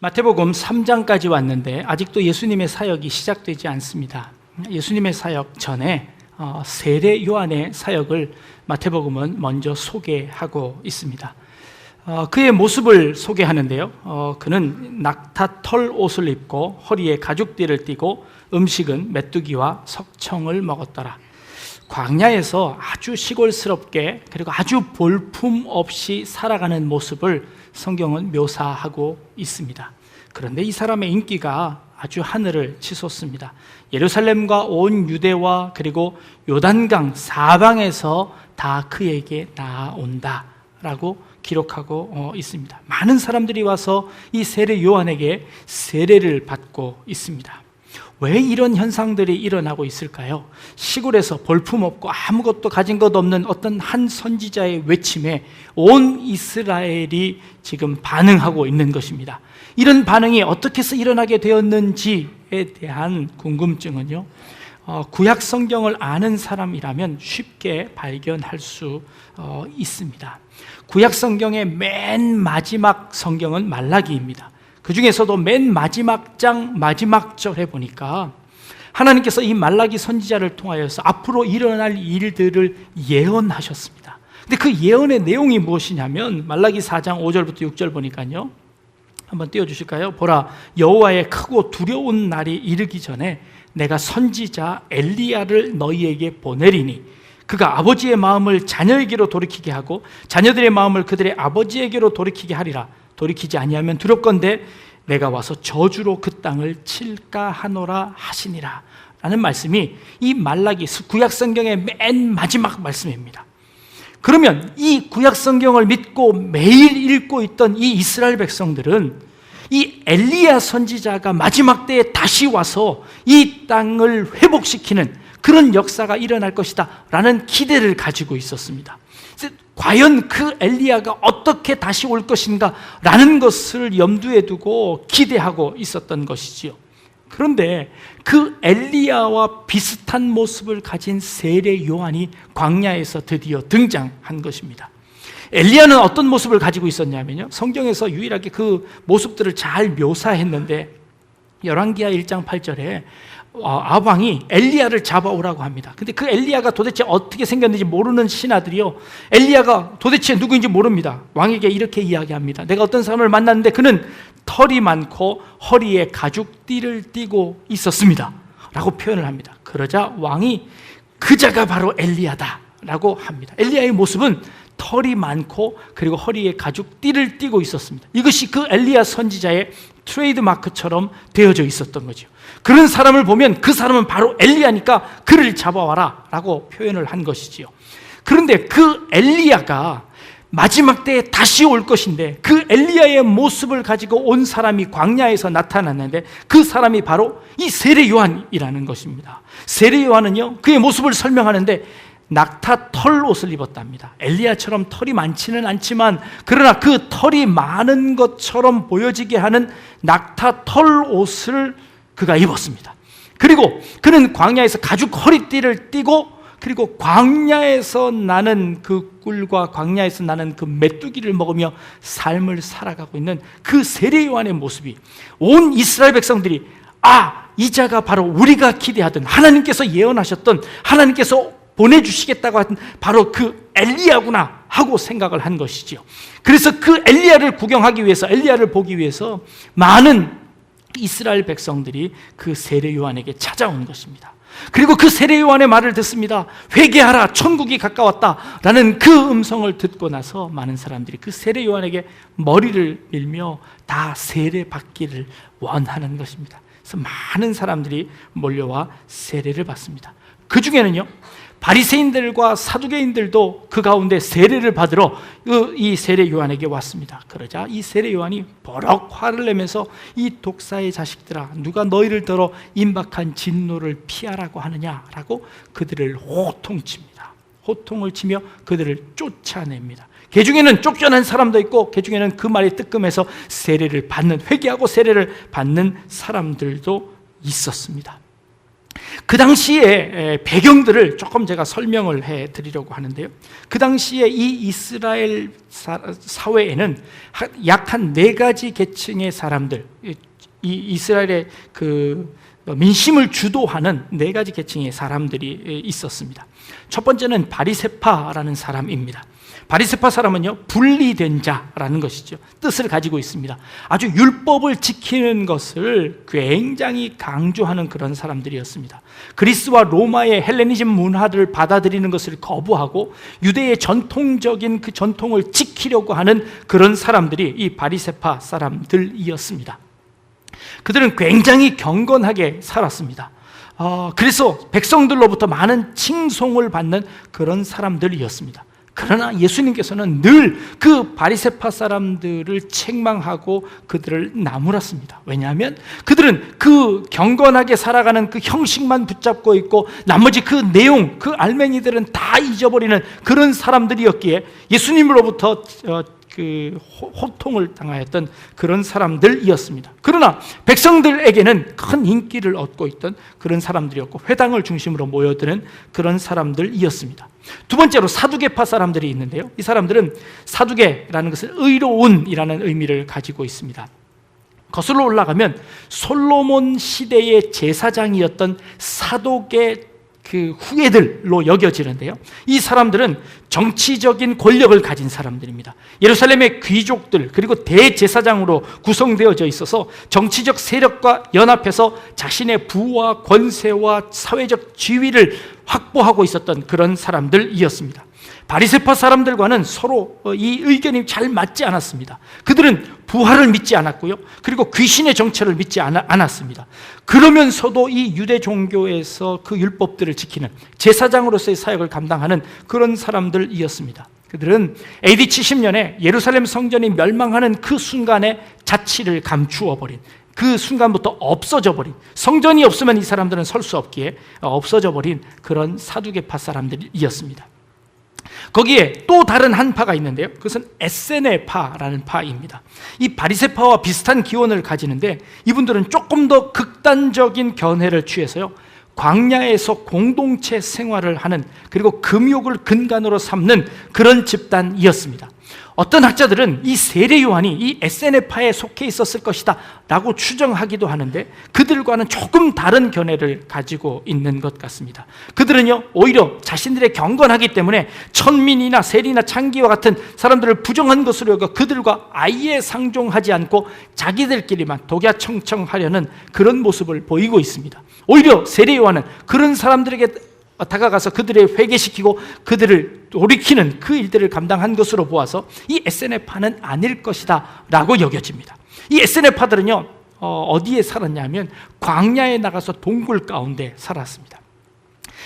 마태복음 3장까지 왔는데 아직도 예수님의 사역이 시작되지 않습니다. 예수님의 사역 전에 세례 요한의 사역을 마태복음은 먼저 소개하고 있습니다. 그의 모습을 소개하는데요, 그는 낙타 털 옷을 입고 허리에 가죽띠를 띠고 음식은 메뚜기와 석청을 먹었더라. 광야에서 아주 시골스럽게 그리고 아주 볼품 없이 살아가는 모습을 성경은 묘사하고 있습니다. 그런데 이 사람의 인기가 아주 하늘을 치솟습니다. 예루살렘과 온 유대와 그리고 요단강 사방에서 다 그에게 나아온다라고 기록하고 있습니다. 많은 사람들이 와서 이 세례 요한에게 세례를 받고 있습니다. 왜 이런 현상들이 일어나고 있을까요? 시골에서 볼품없고 아무것도 가진 것 없는 어떤 한 선지자의 외침에 온 이스라엘이 지금 반응하고 있는 것입니다. 이런 반응이 어떻게 해서 일어나게 되었는지에 대한 궁금증은요, 구약 성경을 아는 사람이라면 쉽게 발견할 수 있습니다. 구약 성경의 맨 마지막 성경은 말라기입니다. 그 중에서도 맨 마지막 장 마지막 절에 보니까 하나님께서 이 말라기 선지자를 통하여서 앞으로 일어날 일들을 예언하셨습니다. 근데 그 예언의 내용이 무엇이냐면 말라기 4장 5절부터 6절 보니까요, 한번 띄워주실까요? 보라, 여호와의 크고 두려운 날이 이르기 전에 내가 선지자 엘리야를 너희에게 보내리니 그가 아버지의 마음을 자녀에게로 돌이키게 하고 자녀들의 마음을 그들의 아버지에게로 돌이키게 하리라. 돌이키지 아니하면 두렵건대 내가 와서 저주로 그 땅을 칠까 하노라 하시니라 라는 말씀이 이 말라기 구약 성경의 맨 마지막 말씀입니다. 그러면 이 구약 성경을 믿고 매일 읽고 있던 이 이스라엘 백성들은 이 엘리야 선지자가 마지막 때에 다시 와서 이 땅을 회복시키는 그런 역사가 일어날 것이다 라는 기대를 가지고 있었습니다. 과연 그 엘리야가 어떻게 다시 올 것인가 라는 것을 염두에 두고 기대하고 있었던 것이지요. 그런데 그 엘리야와 비슷한 모습을 가진 세례 요한이 광야에서 드디어 등장한 것입니다. 엘리야는 어떤 모습을 가지고 있었냐면요, 성경에서 유일하게 그 모습들을 잘 묘사했는데 열왕기하 1장 8절에 아방이 엘리야를 잡아오라고 합니다. 근데 그 엘리야가 도대체 어떻게 생겼는지 모르는 신하들이요, 엘리야가 도대체 누구인지 모릅니다. 왕에게 이렇게 이야기합니다. 내가 어떤 사람을 만났는데 그는 털이 많고 허리에 가죽띠를 띠고 있었습니다 라고 표현을 합니다. 그러자 왕이 그자가 바로 엘리야다 라고 합니다. 엘리야의 모습은 털이 많고 그리고 허리에 가죽띠를 띠고 있었습니다. 이것이 그 엘리야 선지자의 트레이드 마크처럼 되어져 있었던 거죠. 그런 사람을 보면 그 사람은 바로 엘리야니까 그를 잡아와라 라고 표현을 한 것이지요. 그런데 그 엘리야가 마지막 때에 다시 올 것인데 그 엘리야의 모습을 가지고 온 사람이 광야에서 나타났는데 그 사람이 바로 이 세례 요한이라는 것입니다. 세례 요한은요, 그의 모습을 설명하는데 낙타 털 옷을 입었답니다. 엘리야처럼 털이 많지는 않지만 그러나 그 털이 많은 것처럼 보여지게 하는 낙타 털 옷을 그가 입었습니다. 그리고 그는 광야에서 가죽 허리띠를 띠고 그리고 광야에서 나는 그 꿀과 광야에서 나는 그 메뚜기를 먹으며 삶을 살아가고 있는 그 세례 요한의 모습이 온 이스라엘 백성들이 이 자가 바로 우리가 기대하던 하나님께서 예언하셨던 하나님께서 보내주시겠다고 하던 바로 그 엘리야구나 하고 생각을 한 것이죠. 그래서 그 엘리야를 구경하기 위해서, 엘리야를 보기 위해서 많은 이스라엘 백성들이 그 세례 요한에게 찾아온 것입니다. 그리고 그 세례 요한의 말을 듣습니다. 회개하라, 천국이 가까웠다 라는 그 음성을 듣고 나서 많은 사람들이 그 세례 요한에게 머리를 밀며 다 세례 받기를 원하는 것입니다. 그래서 많은 사람들이 몰려와 세례를 받습니다. 그 중에는요, 바리새인들과 사두개인들도 그 가운데 세례를 받으러 이 세례 요한에게 왔습니다. 그러자 이 세례 요한이 버럭 화를 내면서 이 독사의 자식들아, 누가 너희를 들어 임박한 진노를 피하라고 하느냐라고 그들을 호통칩니다. 호통을 치며 그들을 쫓아냅니다. 그 중에는 쫓겨난 사람도 있고 그 중에는 그 말이 뜨끔해서 세례를 받는, 회개하고 세례를 받는 사람들도 있었습니다. 그 당시의 배경들을 조금 제가 설명을 해드리려고 하는데요. 그 당시에 이 이스라엘 사회에는 약 한 4가지 계층의 사람들, 이 이스라엘의 그 민심을 주도하는 4가지 계층의 사람들이 있었습니다. 첫 번째는 바리새파라는 사람입니다. 바리새파 사람은요, 분리된 자라는 것이죠. 뜻을 가지고 있습니다. 아주 율법을 지키는 것을 굉장히 강조하는 그런 사람들이었습니다. 그리스와 로마의 헬레니즘 문화를 받아들이는 것을 거부하고 유대의 전통적인 그 전통을 지키려고 하는 그런 사람들이 이 바리새파 사람들이었습니다. 그들은 굉장히 경건하게 살았습니다. 그래서 백성들로부터 많은 칭송을 받는 그런 사람들이었습니다. 그러나 예수님께서는 늘 그 바리새파 사람들을 책망하고 그들을 나무랐습니다. 왜냐하면 그들은 그 경건하게 살아가는 그 형식만 붙잡고 있고 나머지 그 내용, 그 알맹이들은 다 잊어버리는 그런 사람들이었기에 예수님으로부터 그 호통을 당하였던 그런 사람들이었습니다. 그러나 백성들에게는 큰 인기를 얻고 있던 그런 사람들이었고 회당을 중심으로 모여드는 그런 사람들이었습니다. 두 번째로 사두개파 사람들이 있는데요. 이 사람들은 사두개라는 것은 의로운이라는 의미를 가지고 있습니다. 거슬러 올라가면 솔로몬 시대의 제사장이었던 사독의 그 후예들로 여겨지는데요. 이 사람들은 정치적인 권력을 가진 사람들입니다. 예루살렘의 귀족들 그리고 대제사장으로 구성되어져 있어서 정치적 세력과 연합해서 자신의 부와 권세와 사회적 지위를 확보하고 있었던 그런 사람들이었습니다. 바리새파 사람들과는 서로 이 의견이 잘 맞지 않았습니다. 그들은 부활을 믿지 않았고요. 그리고 귀신의 정체를 믿지 않았습니다. 그러면서도 이 유대 종교에서 그 율법들을 지키는 제사장으로서의 사역을 감당하는 그런 사람들이었습니다. 그들은 AD 70년에 예루살렘 성전이 멸망하는 그 순간에 자취를 감추어 버린, 그 순간부터 없어져 버린, 성전이 없으면 이 사람들은 설 수 없기에 없어져 버린 그런 사두개파 사람들이었습니다. 거기에 또 다른 한 파가 있는데요. 그것은 에세네파라는 파입니다. 이 바리새파와 비슷한 기원을 가지는데 이분들은 조금 더 극단적인 견해를 취해서요, 광야에서 공동체 생활을 하는, 그리고 금욕을 근간으로 삼는 그런 집단이었습니다. 어떤 학자들은 이 세례 요한이 이 에세네파에 속해 있었을 것이다 라고 추정하기도 하는데 그들과는 조금 다른 견해를 가지고 있는 것 같습니다. 그들은요, 오히려 자신들의 경건하기 때문에 천민이나 세리나 창기와 같은 사람들을 부정한 것으로 여겨 그들과 아예 상종하지 않고 자기들끼리만 독야청청하려는 그런 모습을 보이고 있습니다. 오히려 세례 요한은 그런 사람들에게 다가가서 그들을 회개시키고 그들을 돌이키는 그 일들을 감당한 것으로 보아서 이 에세네파는 아닐 것이다 라고 여겨집니다. 이 에세네파들은요, 어디에 살았냐면 광야에 나가서 동굴 가운데 살았습니다.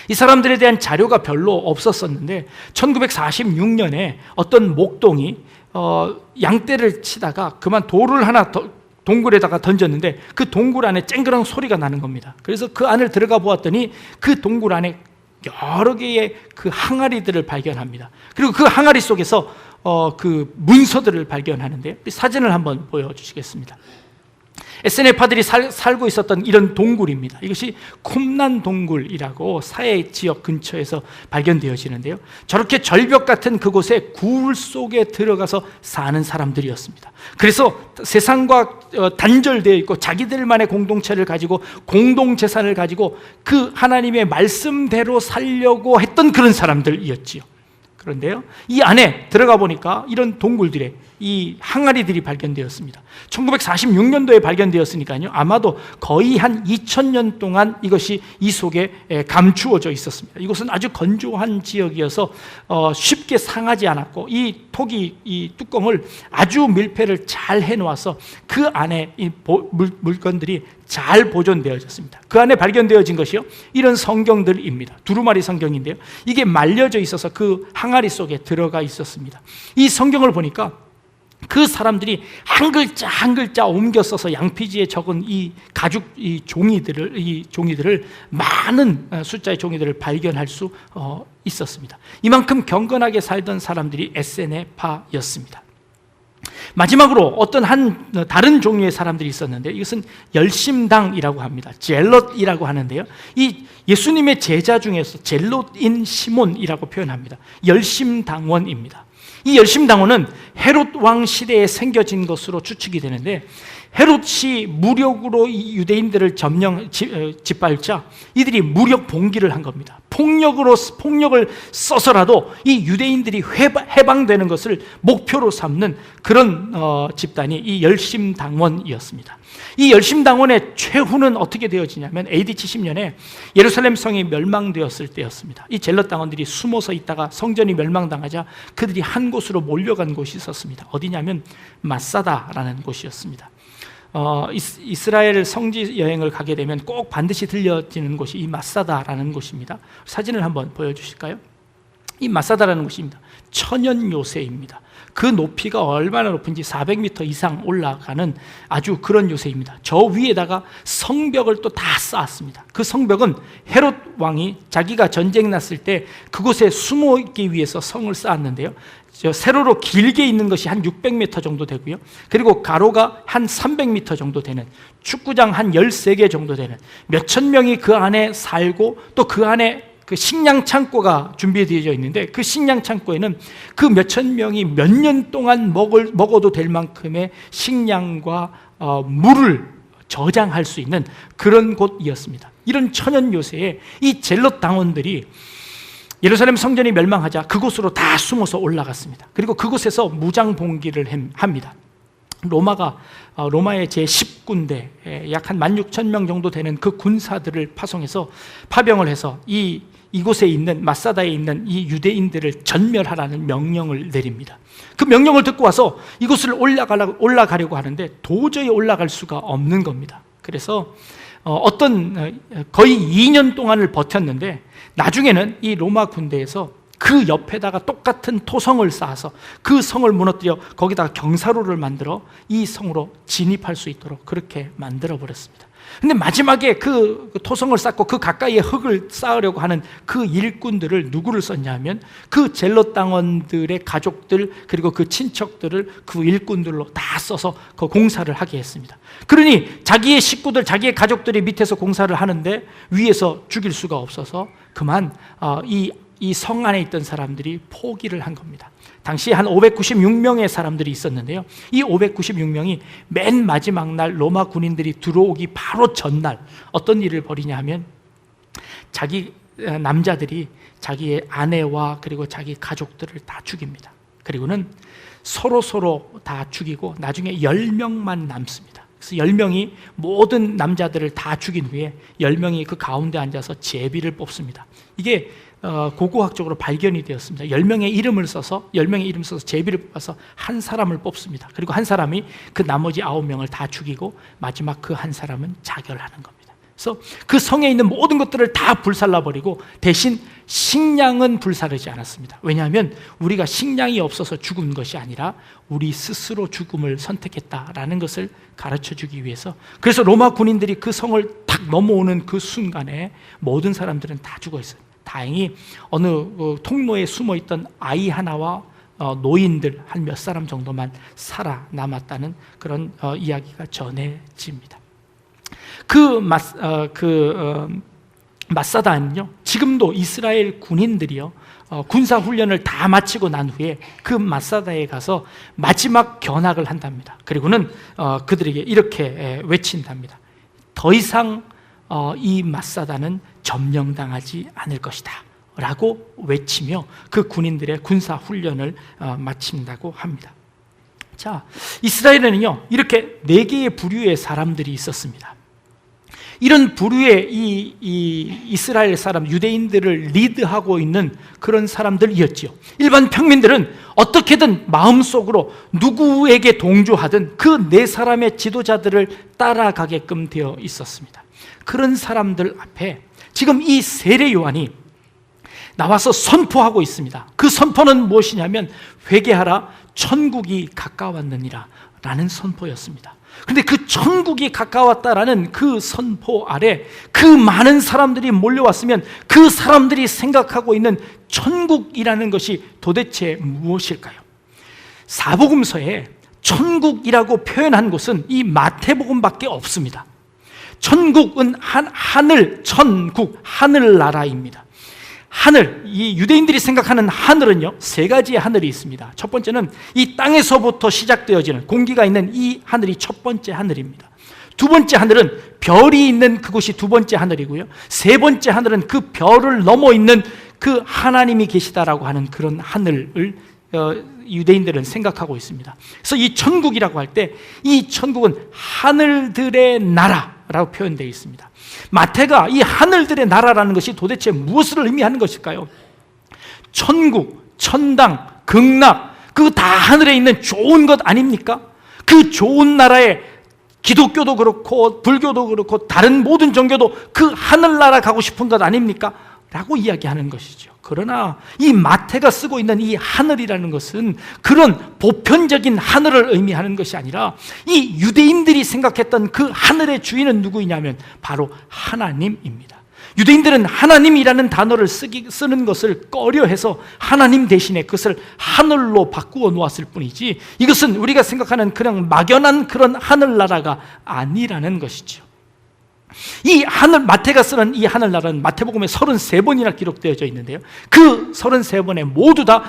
이 사람들에 대한 자료가 별로 없었었는데 1946년에 어떤 목동이 양떼를 치다가 그만 돌을 하나 동굴에다가 던졌는데 그 동굴 안에 쨍그랑 소리가 나는 겁니다. 그래서 그 안을 들어가 보았더니 그 동굴 안에 여러 개의 그 항아리들을 발견합니다. 그리고 그 항아리 속에서 그 문서들을 발견하는데요. 사진을 한번 보여주시겠습니다. 에세네파들이 살고 있었던 이런 동굴입니다. 이것이 쿰난 동굴이라고 사해 지역 근처에서 발견되어지는데요. 저렇게 절벽 같은 그곳에 굴 속에 들어가서 사는 사람들이었습니다. 그래서 세상과 단절되어 있고 자기들만의 공동체를 가지고 공동재산을 가지고 그 하나님의 말씀대로 살려고 했던 그런 사람들이었지요. 그런데요, 이 안에 들어가 보니까 이런 동굴들에 이 항아리들이 발견되었습니다. 1946년도에 발견되었으니까요, 아마도 거의 한 2000년 동안 이것이 이 속에 감추어져 있었습니다. 이곳은 아주 건조한 지역이어서 쉽게 상하지 않았고 이 톡이, 이 뚜껑을 아주 밀폐를 잘 해놓아서 그 안에 이 물건들이 잘 보존되어졌습니다. 그 안에 발견되어진 것이요, 이런 성경들입니다. 두루마리 성경인데요, 이게 말려져 있어서 그 항아리 속에 들어가 있었습니다. 이 성경을 보니까 그 사람들이 한 글자 한 글자 옮겨 써서 양피지에 적은 이 가죽 이 종이들을 많은 숫자의 종이들을 발견할 수 있었습니다. 이만큼 경건하게 살던 사람들이 에세네파였습니다. 마지막으로 어떤 다른 종류의 사람들이 있었는데 이것은 열심당이라고 합니다. 젤롯이라고 하는데요. 이 예수님의 제자 중에서 젤롯인 시몬이라고 표현합니다. 열심당원입니다. 이 열심당원은 헤롯 왕 시대에 생겨진 것으로 추측이 되는데, 헤롯이 무력으로 이 유대인들을 짓밟자 이들이 무력 봉기를 한 겁니다. 폭력을 써서라도 이 유대인들이 해방되는 것을 목표로 삼는 그런 집단이 이 열심당원이었습니다. 이 열심당원의 최후는 어떻게 되어지냐면 AD 70년에 예루살렘 성이 멸망되었을 때였습니다. 이 젤럿 당원들이 숨어서 있다가 성전이 멸망당하자 그들이 한 곳으로 몰려간 곳이 있었습니다. 어디냐면 마사다라는 곳이었습니다. 이스라엘 성지 여행을 가게 되면 꼭 반드시 들려지는 곳이 이 마사다라는 곳입니다. 사진을 한번 보여주실까요? 이 마사다라는 곳입니다. 천연 요새입니다. 그 높이가 얼마나 높은지 400m 이상 올라가는 아주 그런 요새입니다. 저 위에다가 성벽을 또 다 쌓았습니다. 그 성벽은 헤롯 왕이 자기가 전쟁 났을 때 그곳에 숨어있기 위해서 성을 쌓았는데요, 세로로 길게 있는 것이 한 600m 정도 되고요, 그리고 가로가 한 300m 정도 되는, 축구장 한 13개 정도 되는, 몇천 명이 그 안에 살고 또 그 안에 그 식량 창고가 준비되어 있는데, 그 식량 창고에는 그 몇천 명이 몇 년 동안 먹어도 될 만큼의 식량과 물을 저장할 수 있는 그런 곳이었습니다. 이런 천연 요새에 이 젤롯 당원들이 예루살렘 성전이 멸망하자 그곳으로 다 숨어서 올라갔습니다. 그리고 그곳에서 무장 봉기를 합니다. 로마의 제10군대, 약 한 16,000명 정도 되는 그 군사들을 파병을 해서 이곳에 있는 마사다에 있는 이 유대인들을 전멸하라는 명령을 내립니다. 그 명령을 듣고 와서 이곳을 올라가려고 하는데 도저히 올라갈 수가 없는 겁니다. 그래서 거의 2년 동안을 버텼는데, 나중에는 이 로마 군대에서 그 옆에다가 똑같은 토성을 쌓아서 그 성을 무너뜨려 거기다가 경사로를 만들어 이 성으로 진입할 수 있도록 그렇게 만들어 버렸습니다. 근데 마지막에 그 토성을 쌓고 그 가까이에 흙을 쌓으려고 하는 그 일꾼들을 누구를 썼냐면 그 젤롯 당원들의 가족들, 그리고 그 친척들을 그 일꾼들로 다 써서 그 공사를 하게 했습니다. 그러니 자기의 식구들, 자기의 가족들이 밑에서 공사를 하는데 위에서 죽일 수가 없어서 그만 이 성 안에 있던 사람들이 포기를 한 겁니다. 당시 한 596명의 사람들이 있었는데요, 이 596명이 맨 마지막 날 로마 군인들이 들어오기 바로 전날 어떤 일을 벌이냐 하면, 남자들이 자기의 아내와 그리고 자기 가족들을 다 죽입니다. 그리고는 서로 다 죽이고 나중에 10명만 남습니다. 그래서 10명이 모든 남자들을 다 죽인 후에 10명이 그 가운데 앉아서 제비를 뽑습니다. 이게 고고학적으로 발견이 되었습니다. 10명의 이름을 써서 제비를 뽑아서 한 사람을 뽑습니다. 그리고 한 사람이 그 나머지 9명을 다 죽이고 마지막 그 한 사람은 자결하는 겁니다. 그래서 그 성에 있는 모든 것들을 다 불살라버리고 대신 식량은 불사르지 않았습니다. 왜냐하면 우리가 식량이 없어서 죽은 것이 아니라 우리 스스로 죽음을 선택했다라는 것을 가르쳐주기 위해서. 그래서 로마 군인들이 그 성을 탁 넘어오는 그 순간에 모든 사람들은 다 죽어 있어요. 다행히 어느 통로에 숨어있던 아이 하나와 노인들 한 몇 사람 정도만 살아남았다는 그런 이야기가 전해집니다. 마사다는요, 지금도 이스라엘 군인들이요, 군사훈련을 다 마치고 난 후에 그 마사다에 가서 마지막 견학을 한답니다. 그리고는 그들에게 이렇게 외친답니다. 더 이상 이 마사다는 점령당하지 않을 것이다 라고 외치며 그 군인들의 군사훈련을 마친다고 합니다. 자, 이스라엘에는요, 이렇게 4개의 부류의 사람들이 있었습니다. 이런 부류의 이 이스라엘 사람, 유대인들을 리드하고 있는 그런 사람들이었지요. 일반 평민들은 어떻게든 마음속으로 누구에게 동조하든 그 4사람의 지도자들을 따라가게끔 되어 있었습니다. 그런 사람들 앞에 지금 이 세례 요한이 나와서 선포하고 있습니다. 그 선포는 무엇이냐면 회개하라, 천국이 가까웠느니라 라는 선포였습니다. 그런데 그 천국이 가까웠다라는 그 선포 아래 그 많은 사람들이 몰려왔으면 그 사람들이 생각하고 있는 천국이라는 것이 도대체 무엇일까요? 사복음서에 천국이라고 표현한 곳은 이 마태복음밖에 없습니다. 천국은 천국, 하늘나라입니다. 하늘, 이 유대인들이 생각하는 하늘은요, 세 가지의 하늘이 있습니다. 첫 번째는 이 땅에서부터 시작되어지는 공기가 있는 이 하늘이 첫 번째 하늘입니다. 두 번째 하늘은 별이 있는 그곳이 두 번째 하늘이고요. 세 번째 하늘은 그 별을 넘어 있는 그 하나님이 계시다라고 하는 그런 하늘을 유대인들은 생각하고 있습니다. 그래서 이 천국이라고 할 때 이 천국은 하늘들의 나라라고 표현되어 있습니다. 마태가 이 하늘들의 나라라는 것이 도대체 무엇을 의미하는 것일까요? 천국, 천당, 극락, 그 다 하늘에 있는 좋은 것 아닙니까? 그 좋은 나라에 기독교도 그렇고 불교도 그렇고 다른 모든 종교도 그 하늘나라 가고 싶은 것 아닙니까? 라고 이야기하는 것이죠. 그러나 이 마태가 쓰고 있는 이 하늘이라는 것은 그런 보편적인 하늘을 의미하는 것이 아니라 이 유대인들이 생각했던 그 하늘의 주인은 누구이냐면 바로 하나님입니다. 유대인들은 하나님이라는 단어를 쓰는 것을 꺼려해서 하나님 대신에 그것을 하늘로 바꾸어 놓았을 뿐이지 이것은 우리가 생각하는 그냥 막연한 그런 하늘나라가 아니라는 것이죠. 이 마태가 쓰는 이 하늘나라는 마태복음에 33번이나 기록되어져 있는데요, 그 33번에 모두 다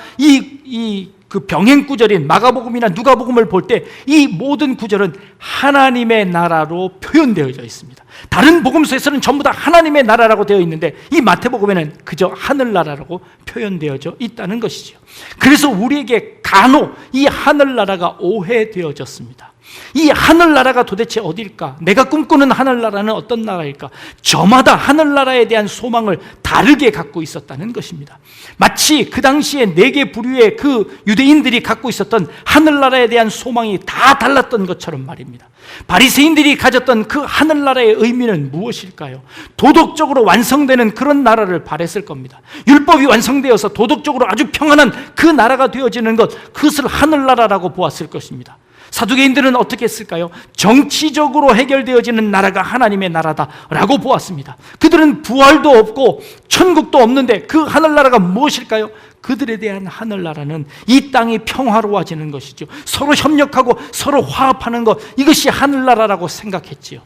그 병행 구절인 마가복음이나 누가복음을 볼 때 이 모든 구절은 하나님의 나라로 표현되어져 있습니다. 다른 복음서에서는 전부 다 하나님의 나라라고 되어 있는데 이 마태복음에는 그저 하늘나라라고 표현되어져 있다는 것이죠. 그래서 우리에게 간혹 이 하늘나라가 오해되어졌습니다. 이 하늘나라가 도대체 어디일까? 내가 꿈꾸는 하늘나라는 어떤 나라일까? 저마다 하늘나라에 대한 소망을 다르게 갖고 있었다는 것입니다. 마치 그 당시에 4개 부류의 그 유대인들이 갖고 있었던 하늘나라에 대한 소망이 다 달랐던 것처럼 말입니다. 바리새인들이 가졌던 그 하늘나라의 의미는 무엇일까요? 도덕적으로 완성되는 그런 나라를 바랬을 겁니다. 율법이 완성되어서 도덕적으로 아주 평안한 그 나라가 되어지는 것, 그것을 하늘나라라고 보았을 것입니다. 사두개인들은 어떻게 했을까요? 정치적으로 해결되어지는 나라가 하나님의 나라다라고 보았습니다. 그들은 부활도 없고 천국도 없는데 그 하늘나라가 무엇일까요? 그들에 대한 하늘나라는 이 땅이 평화로워지는 것이죠. 서로 협력하고 서로 화합하는 것, 이것이 하늘나라라고 생각했지요.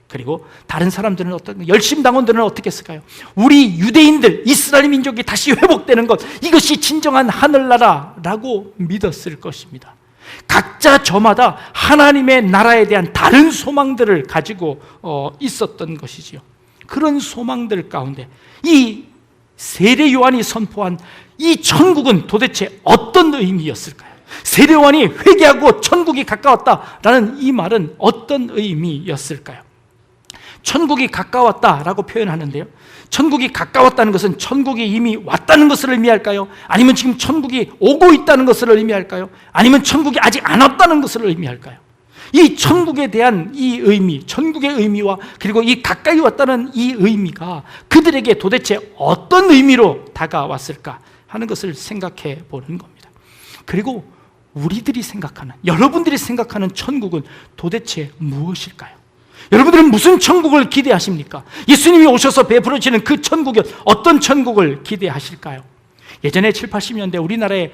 그리고 다른 사람들은 열심당원들은 어떻게 했을까요? 우리 유대인들, 이스라엘 민족이 다시 회복되는 것, 이것이 진정한 하늘나라라고 믿었을 것입니다. 각자 저마다 하나님의 나라에 대한 다른 소망들을 가지고 있었던 것이지요. 그런 소망들 가운데 이 세례 요한이 선포한 이 천국은 도대체 어떤 의미였을까요? 세례 요한이 회개하고 천국이 가까웠다라는 이 말은 어떤 의미였을까요? 천국이 가까웠다라고 표현하는데요, 천국이 가까웠다는 것은 천국이 이미 왔다는 것을 의미할까요? 아니면 지금 천국이 오고 있다는 것을 의미할까요? 아니면 천국이 아직 안 왔다는 것을 의미할까요? 이 천국에 대한 이 의미, 천국의 의미와 그리고 이 가까이 왔다는 이 의미가 그들에게 도대체 어떤 의미로 다가왔을까 하는 것을 생각해 보는 겁니다. 그리고 우리들이 생각하는, 여러분들이 생각하는 천국은 도대체 무엇일까요? 여러분들은 무슨 천국을 기대하십니까? 예수님이 오셔서 베풀어지는 그 천국이 어떤 천국을 기대하실까요? 예전에 7, 80년대 우리나라에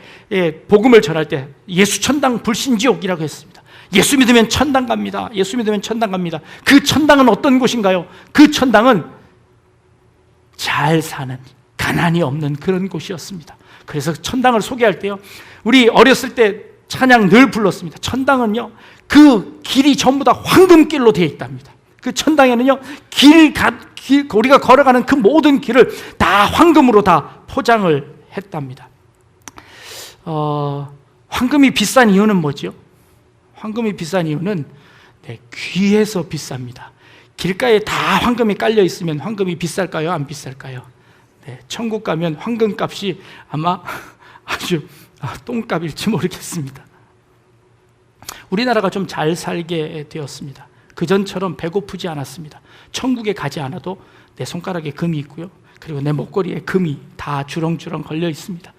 복음을 전할 때 예수천당 불신지옥이라고 했습니다. 예수 믿으면 천당 갑니다. 예수 믿으면 천당 갑니다. 그 천당은 어떤 곳인가요? 그 천당은 잘 사는, 가난이 없는 그런 곳이었습니다. 그래서 천당을 소개할 때요, 우리 어렸을 때 찬양 늘 불렀습니다. 천당은요, 그 길이 전부 다 황금길로 되어 있답니다. 그 천당에는요, 우리가 걸어가는 그 모든 길을 다 황금으로 다 포장을 했답니다. 황금이 비싼 이유는 뭐죠? 황금이 비싼 이유는 귀해서 비쌉니다. 길가에 다 황금이 깔려 있으면 황금이 비쌀까요? 안 비쌀까요? 천국 가면 황금값이 아마 아주 똥값일지 모르겠습니다. 우리나라가 좀 잘 살게 되었습니다. 그전처럼 배고프지 않았습니다. 천국에 가지 않아도 내 손가락에 금이 있고요, 그리고 내 목걸이에 금이 다 주렁주렁 걸려 있습니다.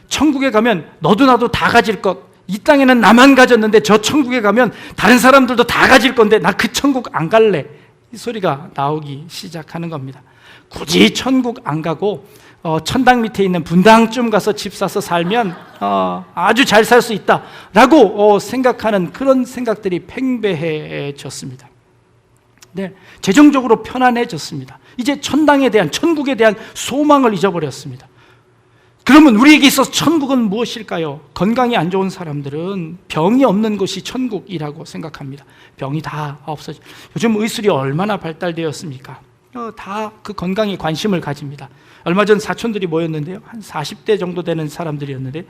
천국에 가면 너도 나도 다 가질 것, 이 땅에는 나만 가졌는데 저 천국에 가면 다른 사람들도 다 가질 건데 나 그 천국 안 갈래, 이 소리가 나오기 시작하는 겁니다. 굳이 천국 안 가고 천당 밑에 있는 분당쯤 가서 집 사서 살면 아주 잘 살 수 있다라고 생각하는 그런 생각들이 팽배해졌습니다. 네, 재정적으로 편안해졌습니다. 이제 천당에 대한, 천국에 대한 소망을 잊어버렸습니다. 그러면 우리에게 있어서 천국은 무엇일까요? 건강이 안 좋은 사람들은 병이 없는 곳이 천국이라고 생각합니다. 병이 다 없어져. 요즘 의술이 얼마나 발달되었습니까? 다 그 건강에 관심을 가집니다. 얼마 전 사촌들이 모였는데요, 한 40대 정도 되는 사람들이었는데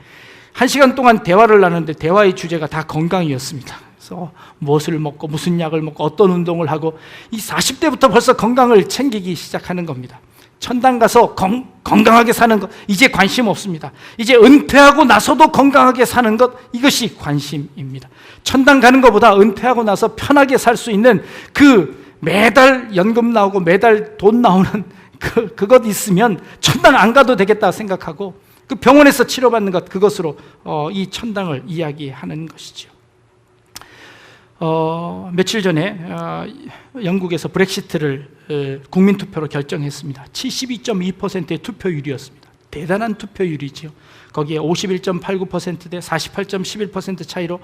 1시간 동안 대화를 나누는데 대화의 주제가 다 건강이었습니다. 그래서 무엇을 먹고 무슨 약을 먹고 어떤 운동을 하고, 이 40대부터 벌써 건강을 챙기기 시작하는 겁니다. 천당 가서 건강하게 사는 것, 이제 관심 없습니다. 이제 은퇴하고 나서도 건강하게 사는 것, 이것이 관심입니다. 천당 가는 것보다 은퇴하고 나서 편하게 살 수 있는 그 매달 연금 나오고 매달 돈 나오는 그것 있으면 천당 안 가도 되겠다 생각하고, 그 병원에서 치료받는 것, 그것으로 이 천당을 이야기하는 것이죠. 며칠 전에 영국에서 브렉시트를 국민투표로 결정했습니다. 72.2%의 투표율이었습니다. 대단한 투표율이죠. 거기에 51.89% 대 48.11% 차이로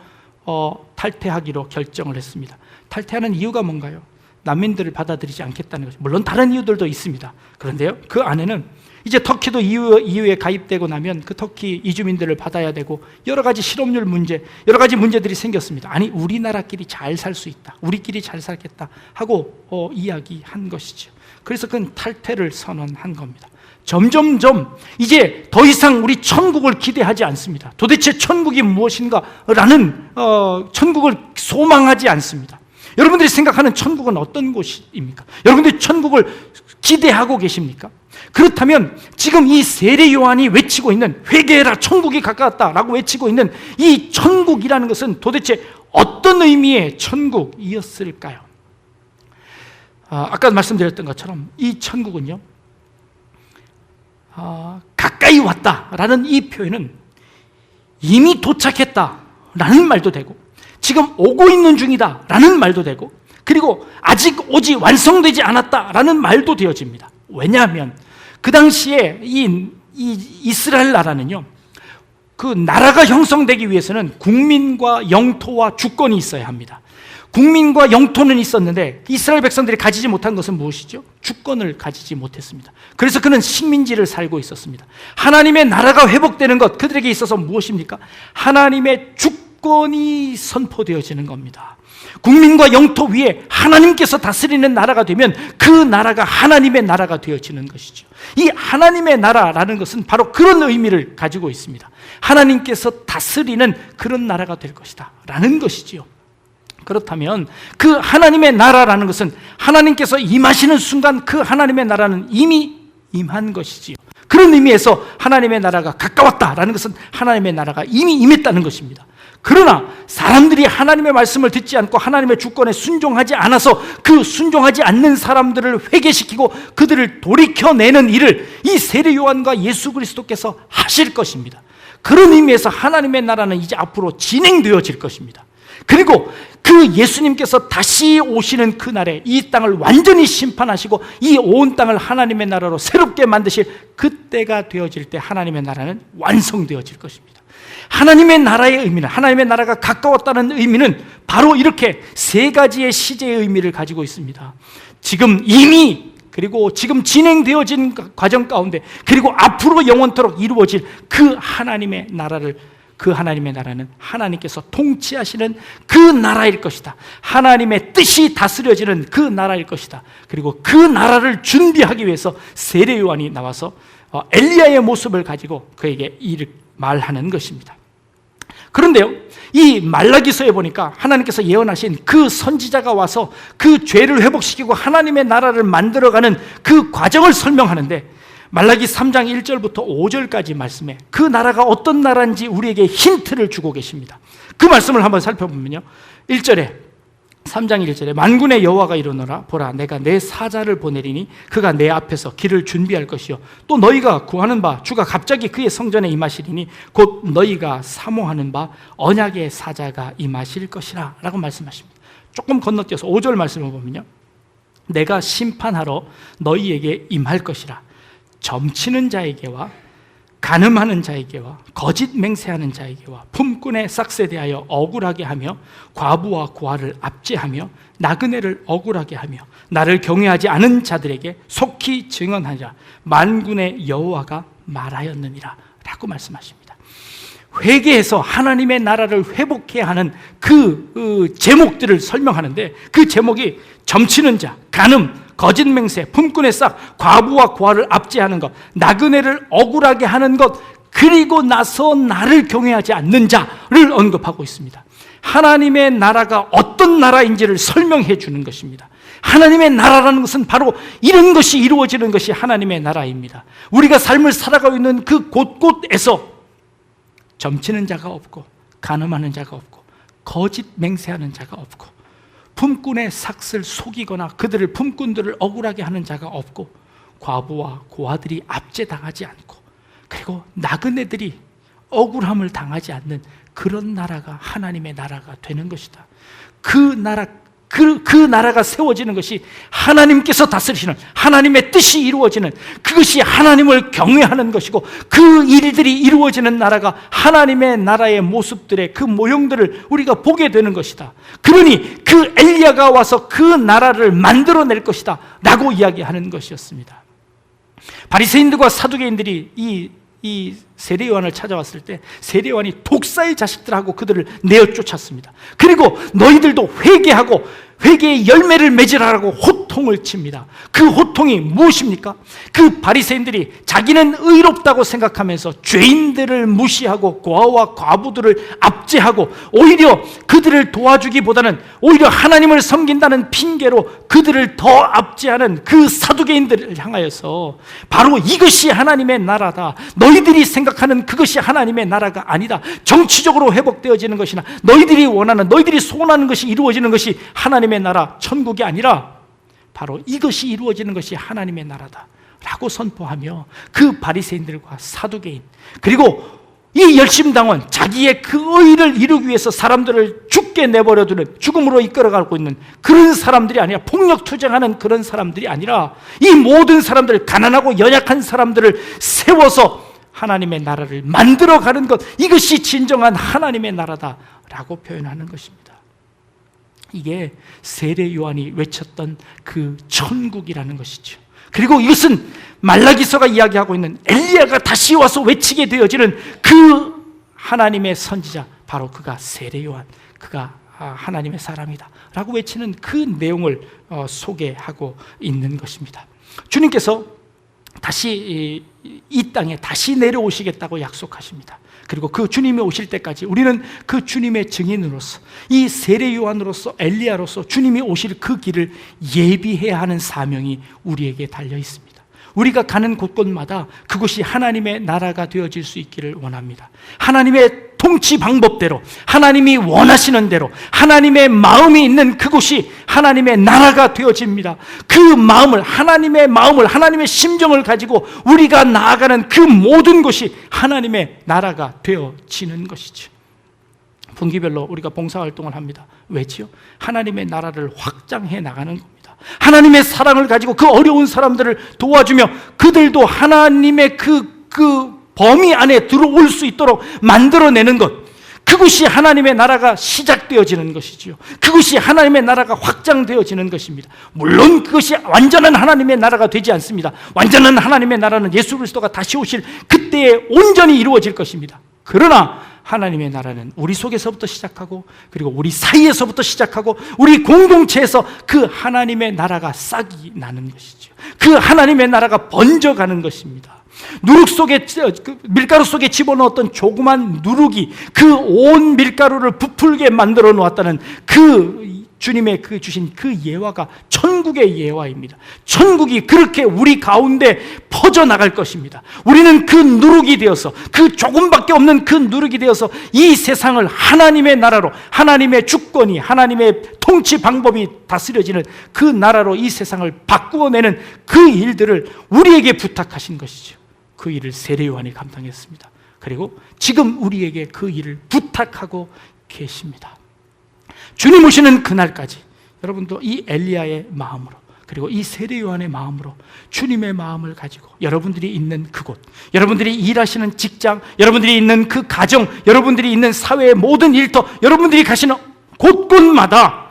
탈퇴하기로 결정을 했습니다. 탈퇴하는 이유가 뭔가요? 난민들을 받아들이지 않겠다는 거죠. 물론 다른 이유들도 있습니다. 그런데요, 그 안에는 이제 터키도 EU에 가입되고 나면 그 터키 이주민들을 받아야 되고 여러 가지 실업률 문제, 여러 가지 문제들이 생겼습니다. 아니, 우리나라끼리 잘 살 수 있다, 우리끼리 잘 살겠다 하고 이야기한 것이죠. 그래서 그건 탈퇴를 선언한 겁니다. 점점점 이제 더 이상 우리 천국을 기대하지 않습니다. 도대체 천국이 무엇인가라는 천국을 소망하지 않습니다. 여러분들이 생각하는 천국은 어떤 곳입니까? 여러분들이 천국을 기대하고 계십니까? 그렇다면 지금 이 세례 요한이 외치고 있는 회개해라, 천국이 가까웠다라고 외치고 있는 이 천국이라는 것은 도대체 어떤 의미의 천국이었을까요? 아까 말씀드렸던 것처럼 이 천국은요, 가까이 왔다라는 이 표현은 이미 도착했다라는 말도 되고, 지금 오고 있는 중이다라는 말도 되고, 그리고 아직 오지 완성되지 않았다라는 말도 되어집니다. 왜냐하면 그 당시에 이 이스라엘 나라는요, 그 나라가 형성되기 위해서는 국민과 영토와 주권이 있어야 합니다. 국민과 영토는 있었는데 이스라엘 백성들이 가지지 못한 것은 무엇이죠? 주권을 가지지 못했습니다. 그래서 그는 식민지를 살고 있었습니다. 하나님의 나라가 회복되는 것, 그들에게 있어서 무엇입니까? 하나님의 주권이 선포되어지는 겁니다. 국민과 영토 위에 하나님께서 다스리는 나라가 되면 그 나라가 하나님의 나라가 되어지는 것이죠. 이 하나님의 나라라는 것은 바로 그런 의미를 가지고 있습니다. 하나님께서 다스리는 그런 나라가 될 것이다 라는 것이지요. 그렇다면 그 하나님의 나라라는 것은 하나님께서 임하시는 순간 그 하나님의 나라는 이미 임한 것이지요. 그런 의미에서 하나님의 나라가 가까웠다라는 것은 하나님의 나라가 이미 임했다는 것입니다. 그러나 사람들이 하나님의 말씀을 듣지 않고 하나님의 주권에 순종하지 않아서 그 순종하지 않는 사람들을 회개시키고 그들을 돌이켜내는 일을 이 세례 요한과 예수 그리스도께서 하실 것입니다. 그런 의미에서 하나님의 나라는 이제 앞으로 진행되어질 것입니다. 그리고 그 예수님께서 다시 오시는 그날에 이 땅을 완전히 심판하시고 이 온 땅을 하나님의 나라로 새롭게 만드실 그때가 되어질 때 하나님의 나라는 완성되어질 것입니다. 하나님의 나라의 의미는, 하나님의 나라가 가까웠다는 의미는 바로 이렇게 세 가지의 시제의 의미를 가지고 있습니다. 지금 이미, 그리고 지금 진행되어진 과정 가운데, 그리고 앞으로 영원토록 이루어질 그 하나님의 나라를, 그 하나님의 나라는 하나님께서 통치하시는 그 나라일 것이다. 하나님의 뜻이 다스려지는 그 나라일 것이다. 그리고 그 나라를 준비하기 위해서 세례 요한이 나와서 엘리야의 모습을 가지고 그에게 이를 말하는 것입니다. 그런데요, 이 말라기서에 보니까 하나님께서 예언하신 그 선지자가 와서 그 죄를 회복시키고 하나님의 나라를 만들어가는 그 과정을 설명하는데, 말라기 3장 1절부터 5절까지 말씀에 그 나라가 어떤 나라인지 우리에게 힌트를 주고 계십니다. 그 말씀을 한번 살펴보면요, 1절에, 3장 1절에 만군의 여호와가 이르노라, 보라 내가 내 사자를 보내리니 그가 내 앞에서 길을 준비할 것이요 또 너희가 구하는 바 주가 갑자기 그의 성전에 임하시리니 곧 너희가 사모하는 바 언약의 사자가 임하실 것이라 라고 말씀하십니다. 조금 건너뛰어서 5절 말씀을 보면요, 내가 심판하러 너희에게 임할 것이라, 점치는 자에게와 간음하는 자에게와 거짓 맹세하는 자에게와 품꾼의 싹에 대하여 억울하게 하며 과부와 고아를 압제하며 나그네를 억울하게 하며 나를 경외하지 않은 자들에게 속히 증언하자 만군의 여호와가 말하였느니라 라고 말씀하십니다. 회개해서 하나님의 나라를 회복해야 하는 그 제목들을 설명하는데, 그 제목이 점치는 자, 간음, 거짓 맹세, 품꾼의 싹, 과부와 고아를 압제하는 것, 나그네를 억울하게 하는 것, 그리고 나서 나를 경외하지 않는 자를 언급하고 있습니다. 하나님의 나라가 어떤 나라인지를 설명해 주는 것입니다. 하나님의 나라라는 것은 바로 이런 것이 이루어지는 것이 하나님의 나라입니다. 우리가 삶을 살아가고 있는 그 곳곳에서 점치는 자가 없고, 간음하는 자가 없고, 거짓 맹세하는 자가 없고, 품꾼의 삭을 속이거나 그들을 품꾼들을 억울하게 하는 자가 없고, 과부와 고아들이 압제당하지 않고, 그리고 나그네들이 억울함을 당하지 않는 그런 나라가 하나님의 나라가 되는 것이다. 그 나라가 세워지는 것이 하나님께서 다스리시는 하나님의 뜻이 이루어지는, 그것이 하나님을 경외하는 것이고, 그 일들이 이루어지는 나라가 하나님의 나라의 모습들의 그 모형들을 우리가 보게 되는 것이다. 그러니 그 엘리야가 와서 그 나라를 만들어낼 것이다 라고 이야기하는 것이었습니다. 바리새인들과 사두개인들이 이 세례 요한을 찾아왔을 때 세례 요한이 독사의 자식들하고 그들을 내어 쫓았습니다. 그리고 너희들도 회개하고 회개의 열매를 맺으라고 호통을 칩니다. 그 호통이 무엇입니까? 그 바리새인들이 자기는 의롭다고 생각하면서 죄인들을 무시하고 고아와 과부들을 압제하고 오히려 그들을 도와주기보다는 오히려 하나님을 섬긴다는 핑계로 그들을 더 압제하는 그 사두개인들을 향하여서 바로 이것이 하나님의 나라다, 너희들이 생각하는 그것이 하나님의 나라가 아니다, 정치적으로 회복되어지는 것이나 너희들이 원하는, 너희들이 소원하는 것이 이루어지는 것이 하나님의 나라, 천국이 아니라 바로 이것이 이루어지는 것이 하나님의 나라다 라고 선포하며, 그 바리새인들과 사두개인, 그리고 이 열심당원, 자기의 그 의를 이루기 위해서 사람들을 죽게 내버려두는, 죽음으로 이끌어가고 있는 그런 사람들이 아니라, 폭력 투쟁하는 그런 사람들이 아니라, 이 모든 사람들, 가난하고 연약한 사람들을 세워서 하나님의 나라를 만들어가는 것, 이것이 진정한 하나님의 나라다 라고 표현하는 것입니다. 이게 세례 요한이 외쳤던 그 천국이라는 것이죠. 그리고 이것은 말라기서가 이야기하고 있는 엘리야가 다시 와서 외치게 되어지는 그 하나님의 선지자, 바로 그가 세례 요한, 그가 하나님의 사람이다 라고 외치는 그 내용을 소개하고 있는 것입니다. 주님께서 다시 이 땅에 다시 내려오시겠다고 약속하십니다. 그리고 그 주님이 오실 때까지 우리는 그 주님의 증인으로서, 이 세례 요한으로서, 엘리야로서 주님이 오실 그 길을 예비해야 하는 사명이 우리에게 달려 있습니다. 우리가 가는 곳곳마다 그것이 하나님의 나라가 되어질 수 있기를 원합니다. 하나님의 통치 방법대로, 하나님이 원하시는 대로, 하나님의 마음이 있는 그곳이 하나님의 나라가 되어집니다. 그 마음을, 하나님의 심정을 가지고 우리가 나아가는 그 모든 것이 하나님의 나라가 되어지는 것이죠. 분기별로 우리가 봉사활동을 합니다. 왜지요? 하나님의 나라를 확장해 나가는 겁니다. 하나님의 사랑을 가지고 그 어려운 사람들을 도와주며 그들도 하나님의 그 범위 안에 들어올 수 있도록 만들어내는 것, 그것이 하나님의 나라가 시작되어지는 것이지요. 그것이 하나님의 나라가 확장되어지는 것입니다. 물론 그것이 완전한 하나님의 나라가 되지 않습니다. 완전한 하나님의 나라는 예수 그리스도가 다시 오실 그때에 온전히 이루어질 것입니다. 그러나 하나님의 나라는 우리 속에서부터 시작하고, 그리고 우리 사이에서부터 시작하고, 우리 공동체에서 그 하나님의 나라가 싹이 나는 것이죠. 그 하나님의 나라가 번져가는 것입니다. 누룩 속에, 밀가루 속에 집어넣었던 조그만 누룩이 그 온 밀가루를 부풀게 만들어 놓았다는 그 주님의 그 주신 그 예화가 천국의 예화입니다. 천국이 그렇게 우리 가운데 퍼져나갈 것입니다. 우리는 그 누룩이 되어서, 그 조금밖에 없는 그 누룩이 되어서 이 세상을 하나님의 나라로, 하나님의 주권이, 하나님의 통치 방법이 다스려지는 그 나라로 이 세상을 바꾸어내는 그 일들을 우리에게 부탁하신 것이죠. 그 일을 세례 요한이 감당했습니다. 그리고 지금 우리에게 그 일을 부탁하고 계십니다. 주님 오시는 그날까지 여러분도 이 엘리야의 마음으로, 그리고 이 세례 요한의 마음으로 주님의 마음을 가지고 여러분들이 있는 그곳, 여러분들이 일하시는 직장, 여러분들이 있는 그 가정, 여러분들이 있는 사회의 모든 일터, 여러분들이 가시는 곳곳마다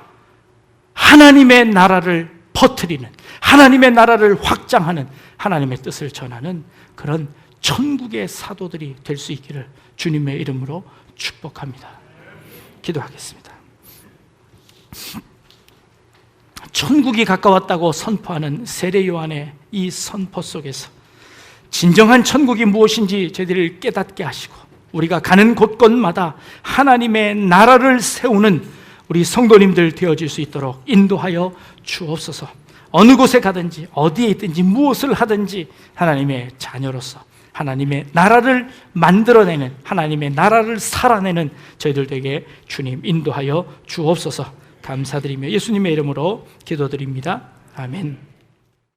하나님의 나라를 퍼뜨리는, 하나님의 나라를 확장하는, 하나님의 뜻을 전하는 그런 천국의 사도들이 될 수 있기를 주님의 이름으로 축복합니다. 기도하겠습니다. 천국이 가까웠다고 선포하는 세례 요한의 이 선포 속에서 진정한 천국이 무엇인지 저희들을 깨닫게 하시고 우리가 가는 곳곳마다 하나님의 나라를 세우는 우리 성도님들 되어질 수 있도록 인도하여 주옵소서. 어느 곳에 가든지 어디에 있든지 무엇을 하든지 하나님의 자녀로서 하나님의 나라를 만들어내는, 하나님의 나라를 살아내는 저희들에게 주님 인도하여 주옵소서. 감사드리며 예수님의 이름으로 기도드립니다. 아멘.